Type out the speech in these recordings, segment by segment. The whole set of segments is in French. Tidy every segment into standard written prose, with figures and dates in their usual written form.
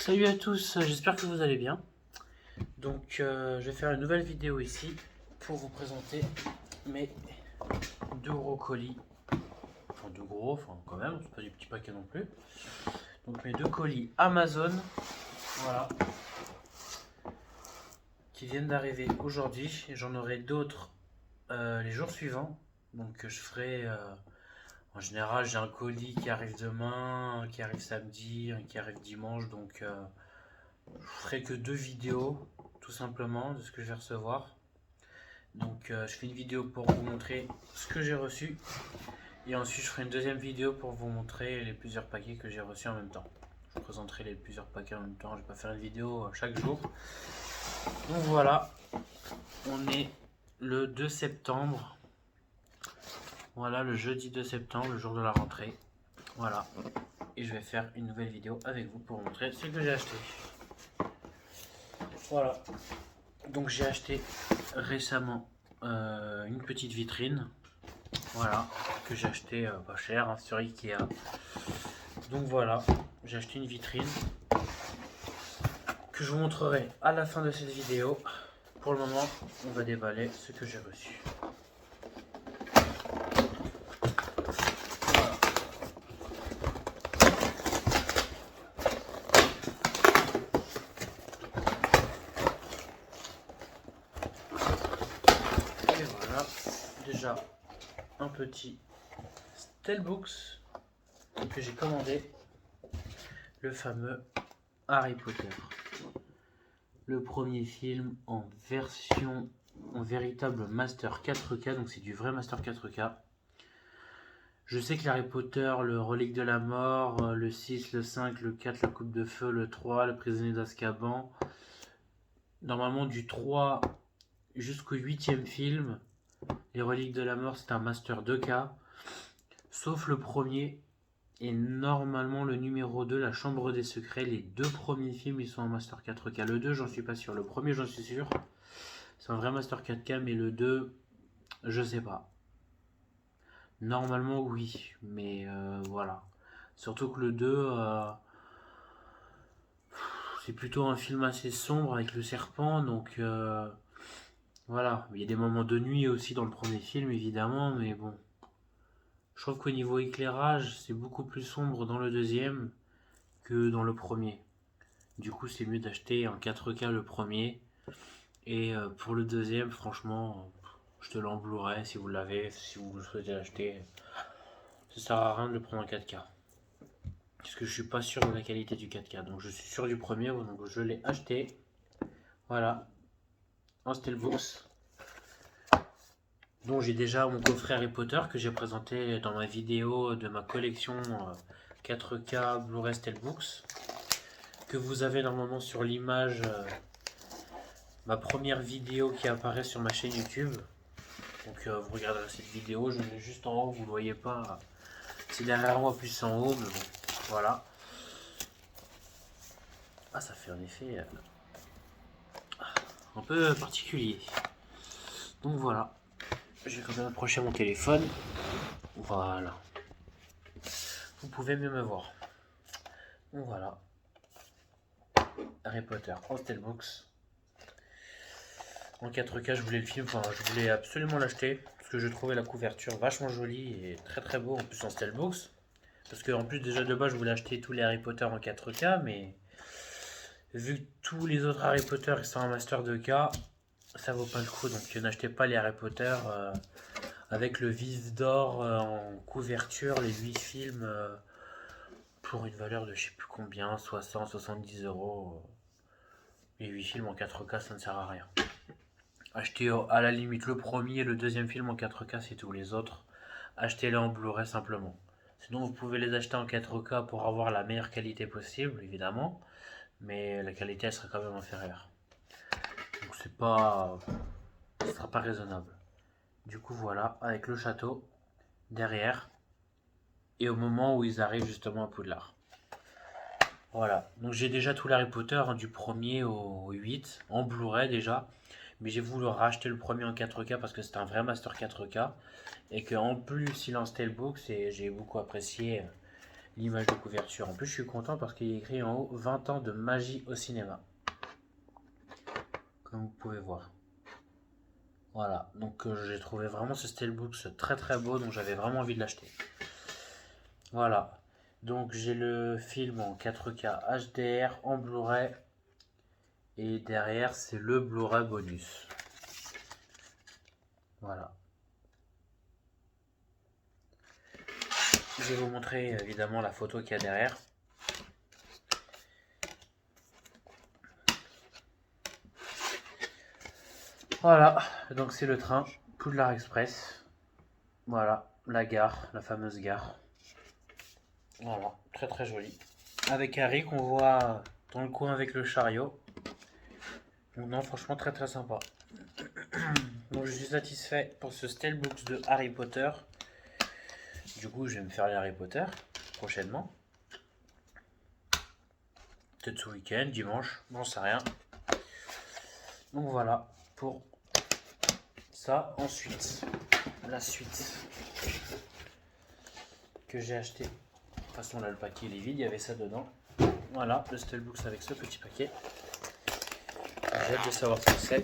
Salut à tous, j'espère que vous allez bien. Donc je vais faire une nouvelle vidéo ici pour vous présenter mes deux gros colis. Enfin deux gros, enfin quand même, c'est pas des petits paquets non plus. Donc mes deux colis Amazon, voilà, qui viennent d'arriver aujourd'hui. J'en aurai d'autres les jours suivants. Donc je ferai, en général j'ai un colis qui arrive demain, un qui arrive samedi, un qui arrive dimanche. Donc je ferai que deux vidéos tout simplement de ce que je vais recevoir. Donc je fais une vidéo pour vous montrer ce que j'ai reçu et ensuite je ferai une deuxième vidéo pour vous montrer les plusieurs paquets que j'ai reçus en même temps. Je vous présenterai les plusieurs paquets en même temps, je vais pas faire une vidéo chaque jour. Donc voilà, on est le 2 septembre. Voilà, le jeudi 2 septembre, le jour de la rentrée. Voilà, et je vais faire une nouvelle vidéo avec vous pour vous montrer ce que j'ai acheté. Voilà, donc j'ai acheté récemment une petite vitrine. Voilà, que j'ai acheté pas cher hein, sur Ikea. Donc voilà, j'ai acheté une vitrine que je vous montrerai à la fin de cette vidéo. Pour le moment, on va déballer ce que j'ai reçu. Voilà. Et voilà, déjà un petit Steelbooks que j'ai commandé, le fameux Harry Potter. Le premier film en version, en véritable Master 4K, donc c'est du vrai Master 4K. Je sais que Harry Potter, le Relique de la Mort, le 6, le 5, le 4, la Coupe de Feu, le 3, le Prisonnier d'Azkaban, normalement du 3 jusqu'au 8e film, les Reliques de la Mort c'est un Master 2K, sauf le premier et normalement le numéro 2, la Chambre des Secrets, les deux premiers films ils sont en Master 4K. Le 2 j'en suis pas sûr, le premier j'en suis sûr, c'est un vrai Master 4K, mais le 2 je sais pas. Normalement oui, mais voilà. Surtout que le 2, c'est plutôt un film assez sombre avec le serpent, donc voilà. Il y a des moments de nuit aussi dans le premier film, évidemment, mais bon. Je trouve qu'au niveau éclairage, c'est beaucoup plus sombre dans le deuxième que dans le premier. Du coup, c'est mieux d'acheter en 4K le premier. Et pour le deuxième, franchement, je te l'emblouerai si vous l'avez, si vous le souhaitez l'acheter. Ça sert à rien de le prendre en 4K. Parce que je suis pas sûr de la qualité du 4K. Donc je suis sûr du premier, donc je l'ai acheté. Voilà, en Steelbooks. Donc j'ai déjà mon coffret Harry Potter que j'ai présenté dans ma vidéo de ma collection 4K Blu-ray Steelbooks. Que vous avez normalement sur l'image, ma première vidéo qui apparaît sur ma chaîne YouTube. Donc vous regarderez cette vidéo, je mets juste en haut, vous ne le voyez pas. C'est derrière moi plus en haut, mais bon, voilà. Ah, ça fait un effet un peu particulier. Donc voilà, je vais quand même approcher mon téléphone. Voilà. Vous pouvez mieux me voir. Donc voilà. Harry Potter en Steelbooks. En 4K, je voulais le film, enfin, je voulais absolument l'acheter. Parce que je trouvais la couverture vachement jolie et très très beau en plus en Steelbooks. Parce que en plus déjà de base je voulais acheter tous les Harry Potter en 4K, mais vu que tous les autres Harry Potter sont en Master 2K, ça vaut pas le coup. Donc n'achetez pas les Harry Potter avec le vis d'or en couverture, les 8 films pour une valeur de je sais plus combien, 60, 70 euros. Les 8 films en 4K ça ne sert à rien. Achetez à la limite le premier et le deuxième film en 4K, c'est tout. Les autres, achetez-les en Blu-ray simplement. Sinon, vous pouvez les acheter en 4K pour avoir la meilleure qualité possible, évidemment. Mais la qualité, elle sera quand même inférieure. Donc, c'est pas. Ce sera pas raisonnable. Du coup, voilà, avec le château derrière. Et au moment où ils arrivent justement à Poudlard. Voilà. Donc, j'ai déjà tout l'Harry Potter, hein, du premier au 8, en Blu-ray déjà. Mais j'ai voulu racheter le premier en 4K parce que c'était un vrai Master 4K. Et qu'en plus, il en Steelbooks et j'ai beaucoup apprécié l'image de couverture. En plus, je suis content parce qu'il est écrit en haut 20 ans de magie au cinéma. Comme vous pouvez voir. Voilà, donc j'ai trouvé vraiment ce Steelbooks très très beau, donc j'avais vraiment envie de l'acheter. Voilà, donc j'ai le film en 4K HDR en Blu-ray et derrière c'est le Blu-ray bonus. Voilà. Je vais vous montrer évidemment la photo qu'il y a derrière. Voilà, donc c'est le train Poudlard Express. Voilà, la gare, la fameuse gare. Voilà, très très joli. Avec Harry qu'on voit dans le coin avec le chariot. Donc non, franchement très très sympa. Donc je suis satisfait pour ce Steelbooks de Harry Potter. Du coup, je vais me faire les Harry Potter prochainement. Peut-être ce week-end, dimanche, j'en sais rien. Donc voilà pour ça. Ensuite, la suite que j'ai acheté. De toute façon, là, le paquet il est vide, il y avait ça dedans. Voilà, le Steelbooks avec ce petit paquet. J'ai hâte de savoir ce que c'est.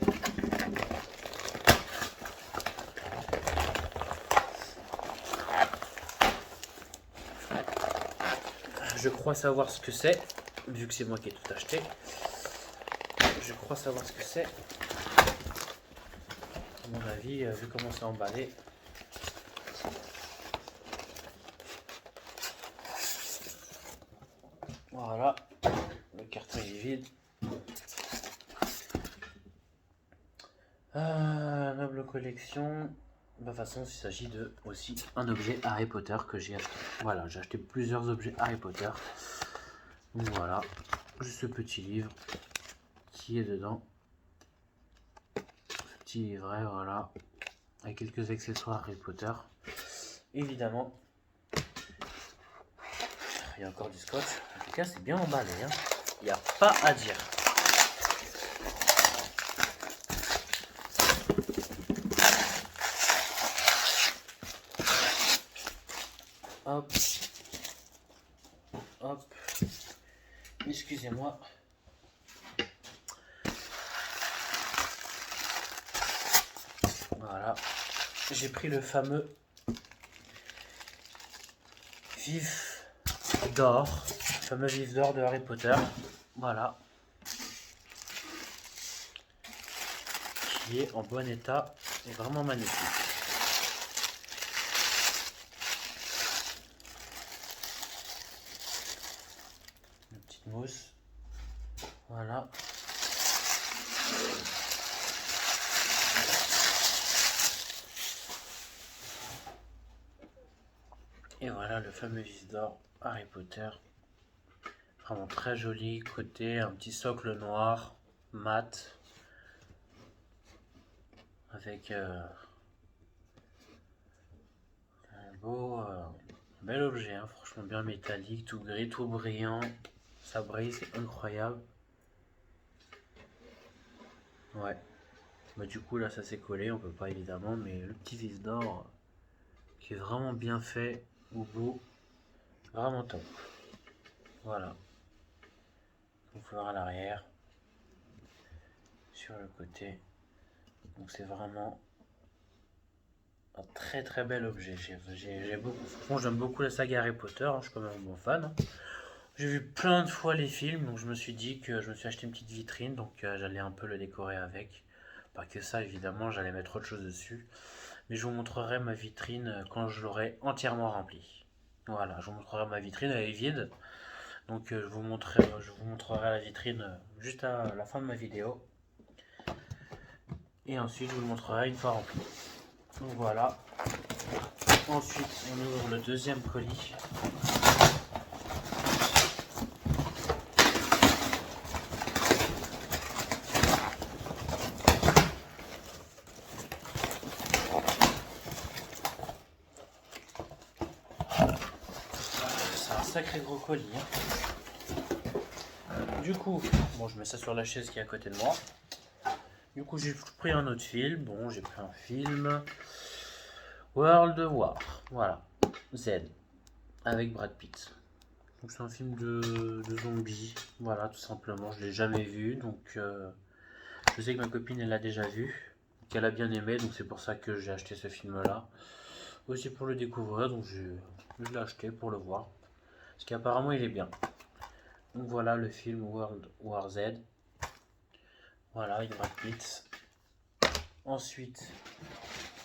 Je crois savoir ce que c'est, vu que c'est moi qui ai tout acheté. Je crois savoir ce que c'est. À mon avis, vu comment c'est emballé. Voilà, le carton est vide. Noble collection. De toute façon, il s'agit de aussi un objet Harry Potter que j'ai acheté. Voilà, j'ai acheté plusieurs objets Harry Potter. Donc voilà, juste ce petit livre qui est dedans. Ce petit livret, voilà, avec quelques accessoires Harry Potter. Évidemment, il y a encore du scotch. En tout cas, c'est bien emballé. Hein. Il n'y a pas à dire. Hop. Hop. Excusez-moi. Voilà. J'ai pris le fameux vif d'or. Le fameux vif d'or de Harry Potter. Voilà. Qui est en bon état et vraiment magnifique. Une petite mousse. Voilà. Et voilà le fameux vis d'or Harry Potter. Vraiment très joli. Côté, un petit socle noir, mat. Avec un bel objet. Hein, franchement bien métallique, tout gris, tout brillant. Ça brille, c'est incroyable. Ouais. Bah, du coup, là, ça s'est collé. On peut pas évidemment. Mais le petit vis d'or qui est vraiment bien fait au bout. Vraiment top. Voilà. On peut voir à l'arrière. Sur le côté. Donc c'est vraiment un très très bel objet. Franchement, j'aime beaucoup la saga Harry Potter. Hein, je suis quand même un bon fan. Hein. J'ai vu plein de fois les films, donc je me suis dit que je me suis acheté une petite vitrine, donc j'allais un peu le décorer avec. Pas que ça, évidemment, j'allais mettre autre chose dessus. Mais je vous montrerai ma vitrine quand je l'aurai entièrement remplie. Voilà, je vous montrerai ma vitrine, elle est vide. Donc je vous montrerai la vitrine juste à la fin de ma vidéo. Et ensuite, je vous le montrerai une fois rempli. Donc voilà. Ensuite, on ouvre le deuxième colis. C'est un sacré gros colis. Hein. Du coup, bon, je mets ça sur la chaise qui est à côté de moi. Du coup, j'ai pris un autre film. Bon, j'ai pris un film. World War. Voilà. Z. Avec Brad Pitt. Donc c'est un film de zombies, voilà, tout simplement. Je l'ai jamais vu, donc je sais que ma copine elle l'a déjà vu, qu'elle a bien aimé, donc c'est pour ça que j'ai acheté ce film-là. Aussi pour le découvrir, donc je l'ai acheté pour le voir, parce qu'apparemment il est bien. Donc voilà le film World War Z. Voilà, il y aura Pitt. Ensuite,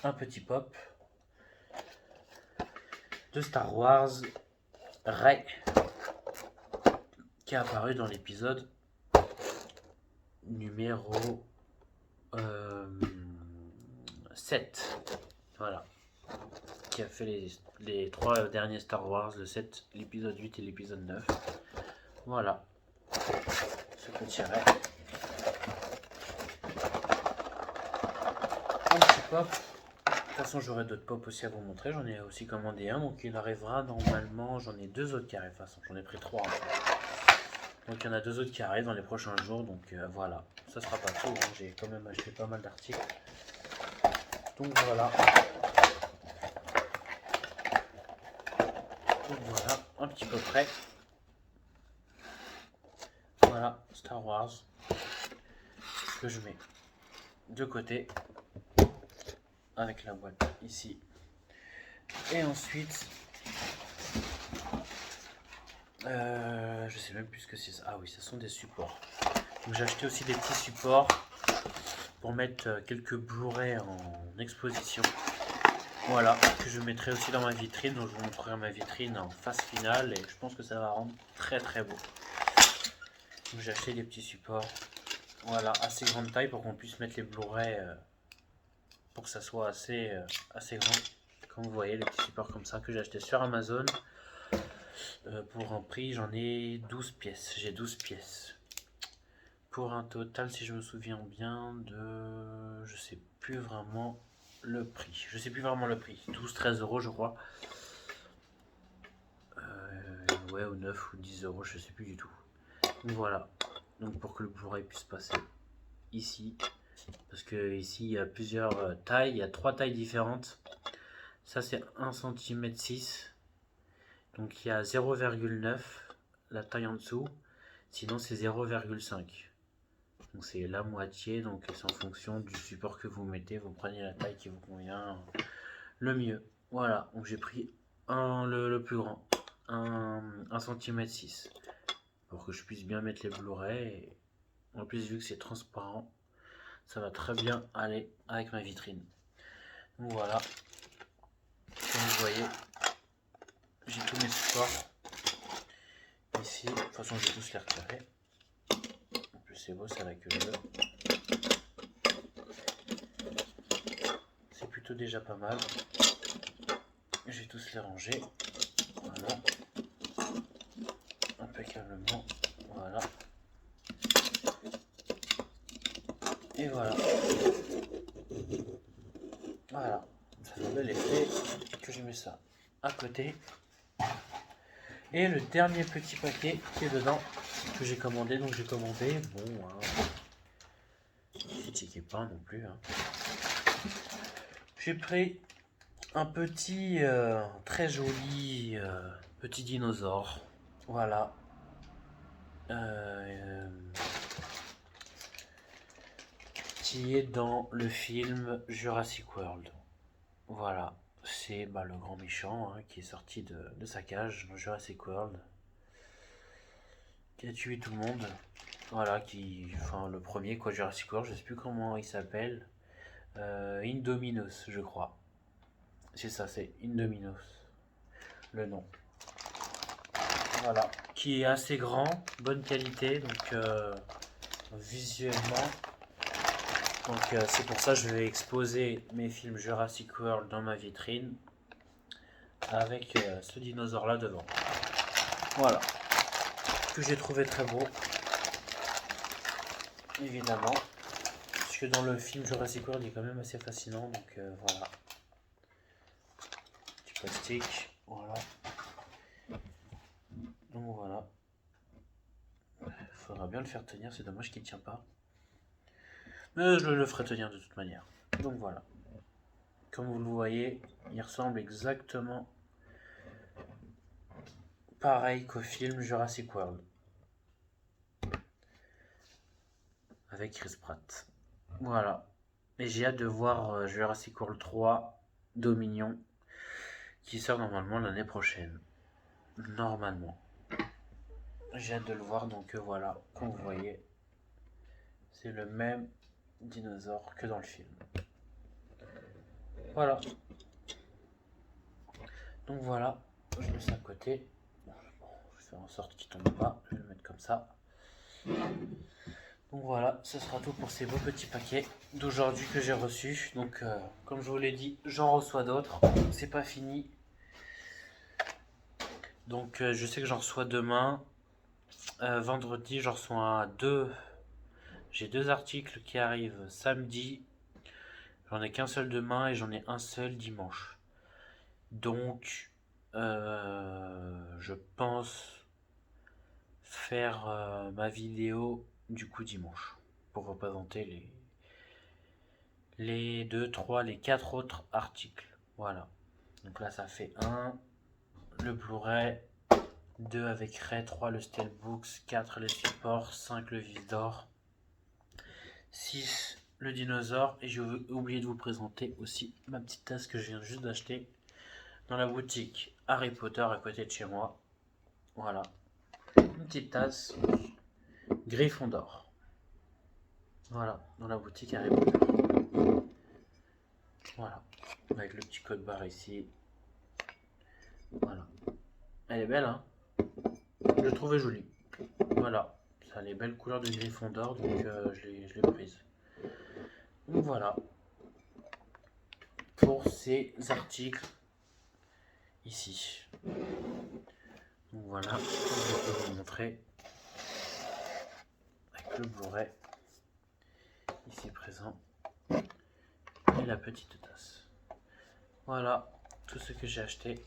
un petit pop de Star Wars Rey, qui est apparu dans l'épisode numéro 7. Voilà. Qui a fait les 3 derniers Star Wars, le 7, l'épisode 8 et l'épisode 9. Voilà. Ce petit Rey. Un petit pop. De toute façon, j'aurai d'autres pop aussi à vous montrer. J'en ai aussi commandé un, donc il arrivera normalement. J'en ai 2 autres qui arrivent. De toute façon, j'en ai pris 3. Donc il y en a 2 autres qui arrivent dans les prochains jours. Donc voilà. Ça sera pas tout. Hein. J'ai quand même acheté pas mal d'articles. Donc voilà. Donc voilà. Un petit peu près. Voilà. Star Wars. Que je mets de côté. Avec la boîte ici. Et ensuite, je sais même plus ce que c'est ça. Ah oui, ce sont des supports. Donc j'ai acheté aussi des petits supports pour mettre quelques Blu-ray en exposition. Voilà, que je mettrai aussi dans ma vitrine. Donc je vous montrerai ma vitrine en phase finale et je pense que ça va rendre très très beau. Donc j'ai acheté des petits supports. Voilà, assez grande taille pour qu'on puisse mettre les Blu-ray pour que ça soit assez grand. Comme vous voyez, les petits supports comme ça que j'ai acheté sur Amazon. Pour un prix, j'en ai 12 pièces. J'ai 12 pièces. Pour un total, si je me souviens bien, de... Je sais plus vraiment le prix. 12-13 euros, je crois. Ouais, ou 9 ou 10 euros, je sais plus du tout. Donc voilà. Donc pour que le Blu-ray puisse passer ici. Parce que ici, il y a plusieurs tailles. Il y a 3 tailles différentes. Ça, c'est 1 cm 6. Donc il y a 0,9 la taille en dessous, sinon c'est 0,5. Donc c'est la moitié, donc c'est en fonction du support que vous mettez, vous prenez la taille qui vous convient le mieux. Voilà, donc j'ai pris le plus grand, 1 cm 6, pour que je puisse bien mettre les Blu-ray. En plus, vu que c'est transparent, ça va très bien aller avec ma vitrine. Donc voilà, comme vous voyez, j'ai tous mes supports. Ici, de toute façon, je vais tous les retirer. En plus, c'est beau, ça va que le. C'est plutôt déjà pas mal. Je vais tous les ranger. Voilà. Impeccablement. Voilà. Et voilà. Voilà. Ça fait un bel effet que je mets ça à côté. Et le dernier petit paquet qui est dedans, que j'ai commandé. Donc j'ai commandé, bon, critiquez pas non plus. Hein. J'ai pris un petit, très joli petit dinosaure. Voilà. Qui est dans le film Jurassic World. Voilà. C'est le grand méchant qui est sorti de sa cage dans Jurassic World. Qui a tué tout le monde. Voilà, enfin le premier quoi, Jurassic World, je sais plus comment il s'appelle. Indominus, je crois. C'est ça, c'est Indominus. Le nom. Voilà. Qui est assez grand, bonne qualité, donc visuellement. Donc c'est pour ça que je vais exposer mes films Jurassic World dans ma vitrine. Avec ce dinosaure là devant. Voilà. Que j'ai trouvé très beau. Évidemment. Parce que dans le film Jurassic World il est quand même assez fascinant. Donc voilà. Petit plastique. Voilà. Donc voilà. Faudra bien le faire tenir. C'est dommage qu'il ne tient pas. Mais je le ferai tenir de toute manière. Donc voilà. Comme vous le voyez, il ressemble exactement pareil qu'au film Jurassic World, avec Chris Pratt. Voilà. Et j'ai hâte de voir Jurassic World 3, Dominion, qui sort normalement l'année prochaine. Normalement. J'ai hâte de le voir, donc voilà, comme vous voyez, c'est le même dinosaure que dans le film. Voilà. Donc voilà, je mets ça à côté. Bon, je vais faire en sorte qu'il tombe pas, je vais le mettre comme ça. Donc voilà, ce sera tout pour ces beaux petits paquets d'aujourd'hui que j'ai reçus. Donc comme je vous l'ai dit, j'en reçois d'autres, c'est pas fini. Donc je sais que j'en reçois demain. Vendredi, j'en reçois deux. J'ai deux articles qui arrivent samedi. J'en ai qu'un seul demain et j'en ai un seul dimanche. Donc, je pense faire ma vidéo du coup dimanche pour représenter les 2, 3, les 4 autres articles. Voilà. Donc là, ça fait 1, le Blu-ray, 2 avec Ray, 3 le Steelbooks, 4 les supports, 5 le vis d'or, 6 le dinosaure, et j'ai oublié de vous présenter aussi ma petite tasse que je viens juste d'acheter dans la boutique Harry Potter à côté de chez moi. Voilà, une petite tasse Gryffondor. Voilà, dans la boutique Harry Potter. Voilà, avec le petit code barre ici. Voilà, elle est belle, hein. Je la trouvais jolie. Voilà, ça a les belles couleurs de Gryffondor, donc je l'ai prise. Donc voilà, pour ces articles ici. Donc voilà, je peux vous montrer avec le Blu-ray ici présent et la petite tasse. Voilà tout ce que j'ai acheté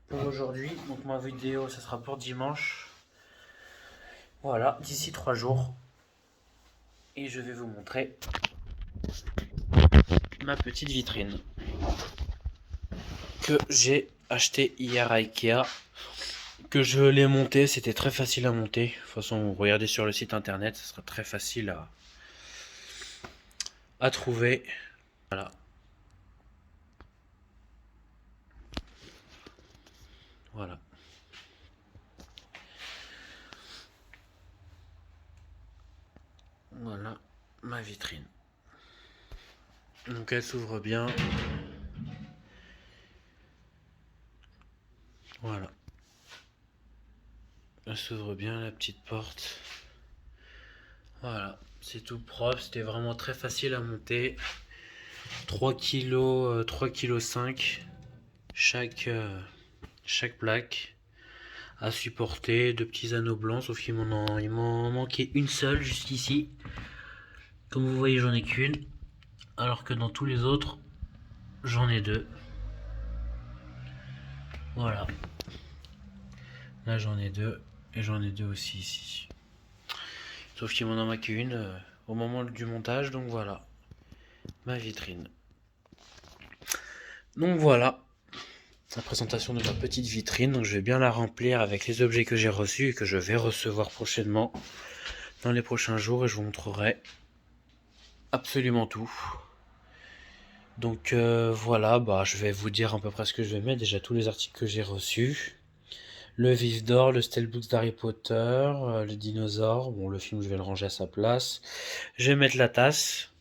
pour aujourd'hui. Donc ma vidéo, ça sera pour dimanche. Voilà, d'ici 3 jours. Et je vais vous montrer ma petite vitrine que j'ai acheté hier à Ikea, que je l'ai montée. C'était très facile à monter. De toute façon, regardez sur le site internet, ce sera très facile à trouver. Voilà. Voilà. Voilà ma vitrine. Donc elle s'ouvre bien. Voilà. Elle s'ouvre bien, la petite porte. Voilà, c'est tout propre, c'était vraiment très facile à monter. 3 kg, 3 kg 5 chaque plaque à supporter. Deux petits anneaux blancs, sauf qu'il m'en manquait une seule juste ici. Comme vous voyez, j'en ai qu'une, alors que dans tous les autres, j'en ai deux. Voilà. Là, j'en ai deux, et j'en ai deux aussi ici. Sauf qu'il m'en manque qu'une au moment du montage, donc voilà. Ma vitrine. Donc voilà. La présentation de ma petite vitrine, donc je vais bien la remplir avec les objets que j'ai reçus et que je vais recevoir prochainement dans les prochains jours, et je vous montrerai absolument tout. Donc voilà, je vais vous dire à peu près ce que je vais mettre. Déjà tous les articles que j'ai reçus, le vif d'or, le Steelbooks d'Harry Potter, le dinosaure, bon le film je vais le ranger à sa place, je vais mettre la tasse,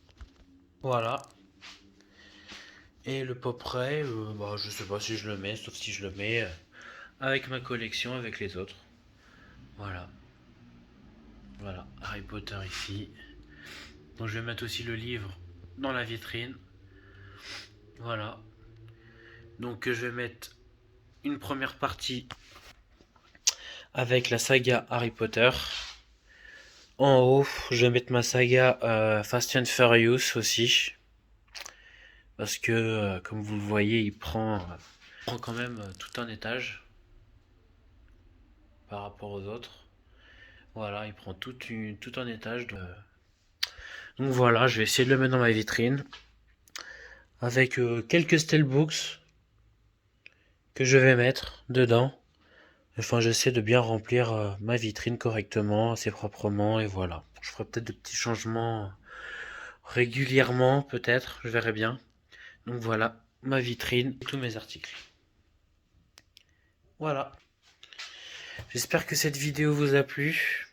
voilà. Et le pop-ray, je sais pas si je le mets, sauf si je le mets avec ma collection, avec les autres. Voilà. Voilà, Harry Potter ici. Donc je vais mettre aussi le livre dans la vitrine. Voilà. Donc je vais mettre une première partie avec la saga Harry Potter. En haut, je vais mettre ma saga Fast and Furious aussi. Parce que, comme vous le voyez, il prend quand même tout un étage par rapport aux autres. Voilà, il prend tout un étage. Donc voilà, je vais essayer de le mettre dans ma vitrine. Avec quelques Steelbooks que je vais mettre dedans. Enfin, j'essaie de bien remplir ma vitrine correctement, assez proprement, et voilà. Je ferai peut-être de petits changements régulièrement, peut-être, je verrai bien. Donc voilà, ma vitrine et tous mes articles. Voilà. J'espère que cette vidéo vous a plu.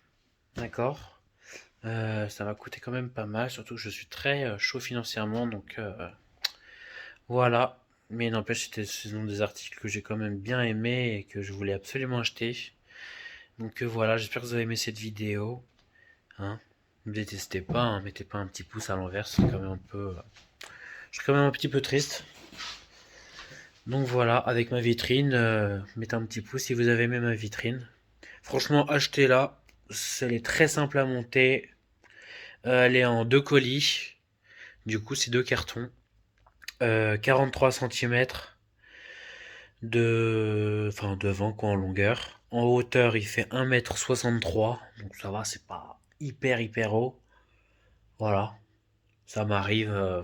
D'accord. Ça m'a coûté quand même pas mal, surtout que je suis très chaud financièrement, donc voilà. Mais n'empêche, ce sont des articles que j'ai quand même bien aimés et que je voulais absolument acheter. Donc voilà, j'espère que vous avez aimé cette vidéo. Hein. Ne me détestez pas, hein, mettez pas un petit pouce à l'envers, c'est quand même un peu. Je suis quand même un petit peu triste. Donc voilà, avec ma vitrine, mettez un petit pouce si vous avez aimé ma vitrine. Franchement, achetez-la. Elle est très simple à monter. Elle est en deux colis. Du coup, c'est deux cartons. 43 cm enfin, devant quoi en longueur. En hauteur, il fait 1,63 m. Donc ça va, c'est pas hyper haut. Voilà. Ça m'arrive.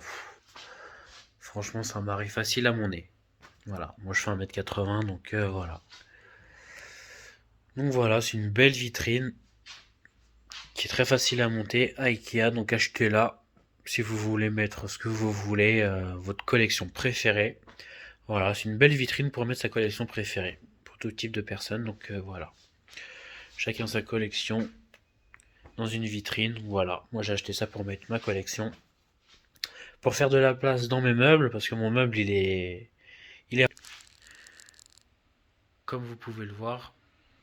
Franchement, ça m'arrive facile à mon nez. Voilà. Moi, je fais 1,80 m, donc voilà. Donc voilà, c'est une belle vitrine qui est très facile à monter à Ikea. Donc achetez-la si vous voulez mettre ce que vous voulez, votre collection préférée. Voilà, c'est une belle vitrine pour mettre sa collection préférée pour tout type de personnes. Donc voilà, chacun sa collection dans une vitrine. Voilà, moi j'ai acheté ça pour mettre ma collection, pour faire de la place dans mes meubles parce que mon meuble il est comme vous pouvez le voir,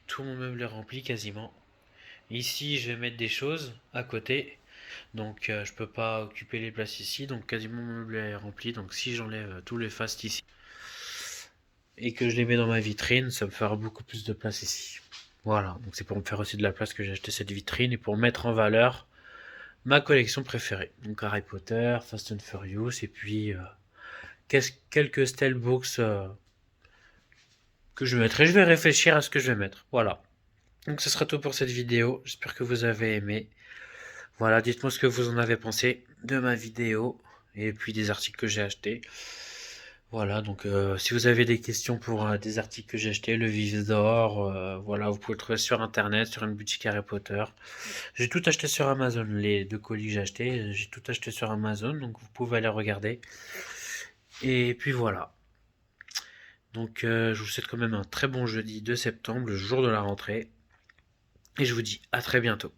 tout mon meuble est rempli quasiment. Ici, je vais mettre des choses à côté. Donc je peux pas occuper les places ici, donc quasiment mon meuble est rempli. Donc si j'enlève tous les fastes ici et que je les mets dans ma vitrine, ça me fera beaucoup plus de place ici. Voilà, donc c'est pour me faire aussi de la place que j'ai acheté cette vitrine et pour mettre en valeur ma collection préférée. Donc Harry Potter, Fast and Furious et puis quelques Steelbooks que je mettrai. Je vais réfléchir à ce que je vais mettre. Voilà. Donc ce sera tout pour cette vidéo. J'espère que vous avez aimé. Voilà, dites-moi ce que vous en avez pensé de ma vidéo et puis des articles que j'ai achetés. Voilà, donc si vous avez des questions pour des articles que j'ai achetés, le Vif d'Or, voilà, vous pouvez le trouver sur internet, sur une boutique Harry Potter. J'ai tout acheté sur Amazon, les deux colis que j'ai tout acheté sur Amazon, donc vous pouvez aller regarder. Et puis voilà. Donc je vous souhaite quand même un très bon jeudi 2 septembre, le jour de la rentrée. Et je vous dis à très bientôt.